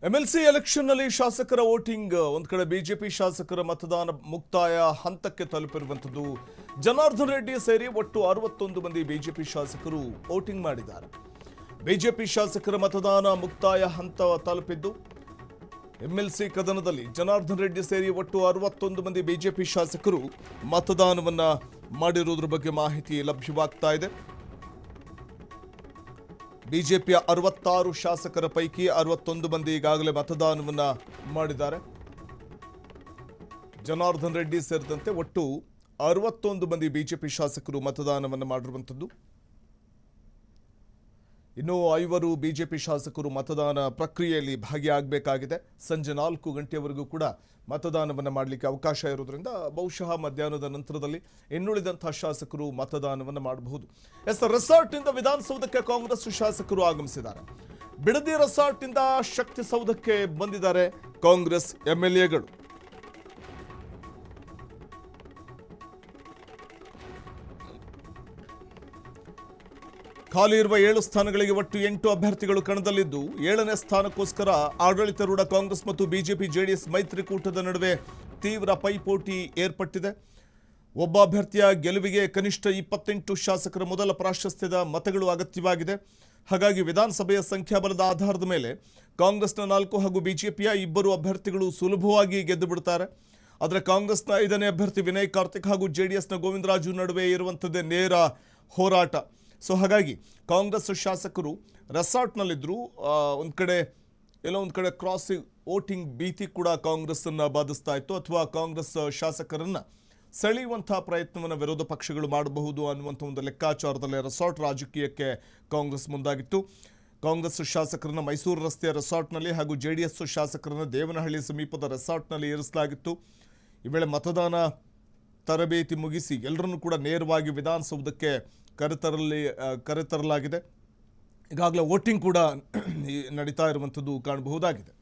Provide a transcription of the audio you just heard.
MLC ಎಲೆಕ್ಷನ್ನಲ್ಲಿ ಶಾಸಕರ voting ಒಂದು ಕಡೆ ಬಿಜೆಪಿ ಶಾಸಕರ ಮತದಾನ ಮುಕ್ತಾಯ ಹಂತಕ್ಕೆ ತಲುಪಿರುವಂಥದ್ದು. ಜನಾರ್ದನ್ ರೆಡ್ಡಿ ಸೇರಿ ಒಟ್ಟು 61 ಮಂದಿ ಬಿಜೆಪಿ ಶಾಸಕರು ವೋಟಿಂಗ್ ಮಾಡಿದ್ದಾರೆ. ಬಿಜೆಪಿ ಶಾಸಕರ ಮತದಾನ ಮುಕ್ತಾಯ ಹಂತ ತಲುಪಿದ್ದು ಎಂಎಲ್ಸಿ ಕದನದಲ್ಲಿ ಜನಾರ್ದನ್ ರೆಡ್ಡಿ ಸೇರಿ ಒಟ್ಟು 61 ಮಂದಿ ಬಿಜೆಪಿ ಶಾಸಕರು ಮತದಾನವನ್ನ ಮಾಡಿರುವುದರ ಬಗ್ಗೆ ಮಾಹಿತಿ ಲಭ್ಯವಾಗ್ತಾ ಇದೆ. ಬಿಜೆಪಿಯ 66 ಶಾಸಕರ ಪೈಕಿ 61 ಮಂದಿ ಈಗಾಗಲೇ ಮತದಾನವನ್ನ ಮಾಡಿದ್ದಾರೆ. ಜನಾರ್ದನ್ ರೆಡ್ಡಿ ಸೇರಿದಂತೆ ಒಟ್ಟು 61 ಮಂದಿ ಬಿಜೆಪಿ ಶಾಸಕರು ಮತದಾನವನ್ನ ಮಾಡಿರುವಂಥದ್ದು. ಇನ್ನು 5 ಬಿಜೆಪಿ ಶಾಸಕರು ಮತದಾನ ಪ್ರಕ್ರಿಯೆಯಲ್ಲಿ ಭಾಗಿಯಾಗಬೇಕಾಗಿದೆ. ಸಂಜೆ 4 ಗಂಟೆಯವರೆಗೂ ಕೂಡ ಮತದಾನವನ್ನು ಮಾಡಲಿಕ್ಕೆ ಅವಕಾಶ ಇರೋದ್ರಿಂದ ಬಹುಶಃ ಮಧ್ಯಾಹ್ನದ ನಂತರದಲ್ಲಿ ಇನ್ನುಳಿದಂತಹ ಶಾಸಕರು ಮತದಾನವನ್ನು ಮಾಡಬಹುದು. ರೆಸಾರ್ಟ್ನಿಂದ ವಿಧಾನಸೌಧಕ್ಕೆ ಕಾಂಗ್ರೆಸ್ ಶಾಸಕರು ಆಗಮಿಸಿದ್ದಾರೆ. ಬಿಡದಿ ರೆಸಾರ್ಟ್ನಿಂದ ಶಕ್ತಿ ಸೌಧಕ್ಕೆ ಬಂದಿದ್ದಾರೆ ಕಾಂಗ್ರೆಸ್ ಎಂಎಲ್ಎಗಳು. ಖಾಲಿ ಇರುವ 7 ಸ್ಥಾನಗಳಿಗೆ ಒಟ್ಟು 8 ಅಭ್ಯರ್ಥಿಗಳು ಕಣದಲ್ಲಿದ್ದು 7ನೇ ಸ್ಥಾನಕ್ಕೋಸ್ಕರ ಆಡಳಿತಾರೂಢ ಕಾಂಗ್ರೆಸ್ ಮತ್ತು ಬಿಜೆಪಿ ಜೆಡಿಎಸ್ ಮೈತ್ರಿಕೂಟದ ನಡುವೆ ತೀವ್ರ ಪೈಪೋಟಿ ಏರ್ಪಟ್ಟಿದೆ. ಒಬ್ಬ ಅಭ್ಯರ್ಥಿಯ ಗೆಲುವಿಗೆ ಕನಿಷ್ಠ 28 ಶಾಸಕರ ಮೊದಲ ಪ್ರಾಶಸ್ತ್ಯದ ಮತಗಳು ಅಗತ್ಯವಾಗಿದೆ. ಹಾಗಾಗಿ ವಿಧಾನಸಭೆಯ ಸಂಖ್ಯಾಬಲದ ಆಧಾರದ ಮೇಲೆ ಕಾಂಗ್ರೆಸ್ನ 4 ಹಾಗೂ ಬಿಜೆಪಿಯ 2 ಅಭ್ಯರ್ಥಿಗಳು ಸುಲಭವಾಗಿ ಗೆದ್ದು ಬಿಡ್ತಾರೆ. ಆದರೆ ಕಾಂಗ್ರೆಸ್ನ 5ನೇ ಅಭ್ಯರ್ಥಿ ವಿನಯ್ ಕಾರ್ತಿಕ್ ಹಾಗೂ ಜೆಡಿಎಸ್ನ ಗೋವಿಂದರಾಜು ನಡುವೆ ಇರುವಂಥದ್ದೇ ನೇರ ಹೋರಾಟ. ಹಾಗಾಗಿ ಕಾಂಗ್ರೆಸ್ ಶಾಸಕರು ರೆಸಾರ್ಟ್ನಲ್ಲಿದ್ದರು. ಎಲ್ಲೋ ಒಂದು ಕಡೆ ಕ್ರಾಸ್ ವೋಟಿಂಗ್ ಭೀತಿ ಕೂಡ ಕಾಂಗ್ರೆಸ್ಸನ್ನು ಬಾಧಿಸ್ತಾ ಇತ್ತು, ಅಥವಾ ಕಾಂಗ್ರೆಸ್ ಶಾಸಕರನ್ನು ಸೆಳೆಯುವಂತಹ ಪ್ರಯತ್ನವನ್ನು ವಿರೋಧ ಪಕ್ಷಗಳು ಮಾಡಬಹುದು ಅನ್ನುವಂಥ ಒಂದು ಲೆಕ್ಕಾಚಾರದಲ್ಲೇ ರೆಸಾರ್ಟ್ ರಾಜಕೀಯಕ್ಕೆ ಕಾಂಗ್ರೆಸ್ ಮುಂದಾಗಿತ್ತು. ಕಾಂಗ್ರೆಸ್ ಶಾಸಕರನ್ನು ಮೈಸೂರು ರಸ್ತೆಯ ರೆಸಾರ್ಟ್ನಲ್ಲಿ ಹಾಗೂ ಜೆಡಿಎಸ್ ಶಾಸಕರನ್ನು ದೇವನಹಳ್ಳಿ ಸಮೀಪದ ರೆಸಾರ್ಟ್ನಲ್ಲಿ ಇರಿಸಲಾಗಿತ್ತು. ಈ ವೇಳೆ ಮತದಾನ ತರಬೇತಿ ಮುಗಿಸಿ ಎಲ್ಲರನ್ನೂ ಕೂಡ ನೇರವಾಗಿ ವಿಧಾನಸೌಧಕ್ಕೆ ಕರೆತರಲಾಗಿದೆ. ಈಗಾಗಲೇ ವೋಟಿಂಗ್ ಕೂಡ ನಡೀತಾ ಇರುವಂಥದ್ದು ಕಾಣಬಹುದಾಗಿದೆ.